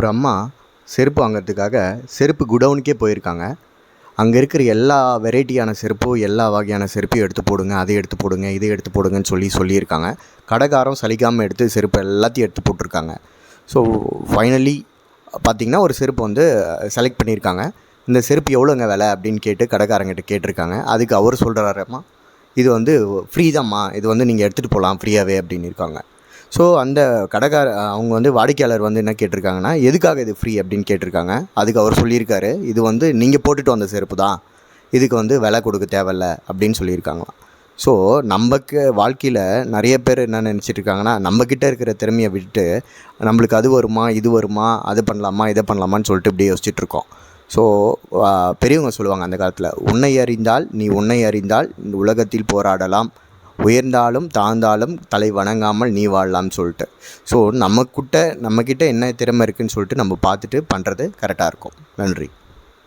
ஒரு அம்மா செருப்பு வாங்கிறதுக்காக செருப்பு குடவுனுக்கே போயிருக்காங்க. அங்கே இருக்கிற எல்லா வெரைட்டியான செருப்பும், எல்லா வகையான செருப்பையும் எடுத்து போடுங்க, அதை எடுத்து போடுங்க, இதை எடுத்து போடுங்கன்னு சொல்லியிருக்காங்க. கடைக்காரன் சலிக்காமல் எடுத்து செருப்பு எல்லாத்தையும் எடுத்து போட்டிருக்காங்க. ஸோ ஃபைனலி பார்த்திங்கன்னா ஒரு செருப்பு வந்து செலக்ட் பண்ணியிருக்காங்க. இந்த செருப்பு எவ்வளோங்க விலை அப்படின்னு கேட்டு கடைக்காரங்கிட்ட கேட்டிருக்காங்க. அதுக்கு அவர் சொல்கிறாரம்மா, இது வந்து ஃப்ரீ தான்ம்மா, இது வந்து நீங்கள் எடுத்துகிட்டு போகலாம் ஃப்ரீயாகவே அப்படின்னு இருக்காங்க. ஸோ அந்த அவங்க வந்து வாடிக்கையாளர் வந்து என்ன கேட்டிருக்காங்கன்னா, எதுக்காக இது ஃப்ரீ அப்படின்னு கேட்டிருக்காங்க. அதுக்கு அவர் சொல்லியிருக்காரு, இது வந்து நீங்கள் போட்டுட்டு வந்த செருப்பு தான், இதுக்கு வந்து விலை கொடுக்க தேவையில்ல அப்படின்னு சொல்லியிருக்காங்களாம். ஸோ நமக்கு வாழ்க்கையில் நிறைய பேர் என்ன நினச்சிட்ருக்காங்கன்னா, நம்மக்கிட்ட இருக்கிற திறமையை விட்டுட்டு நம்மளுக்கு அது வருமா, இது வருமா, அது பண்ணலாமா, இதை பண்ணலாமான்னு சொல்லிட்டு இப்படியே யோசிச்சுட்ருக்கோம். ஸோ பெரியவங்க சொல்லுவாங்க அந்த காலத்தில், உன்னை அறிந்தால் நீ உன்னை அறிந்தால் இந்த உலகத்தில் போராடலாம், உயர்ந்தாலும் தாழ்ந்தாலும் தலை வணங்காமல் நீ வாழலாம்னு சொல்லிட்டு. ஸோ நம்மக்கிட்ட என்ன திறமை இருக்குதுன்னு சொல்லிட்டு நம்ம பார்த்துட்டு பண்ணுறது கரெக்டாக இருக்கும். நன்றி.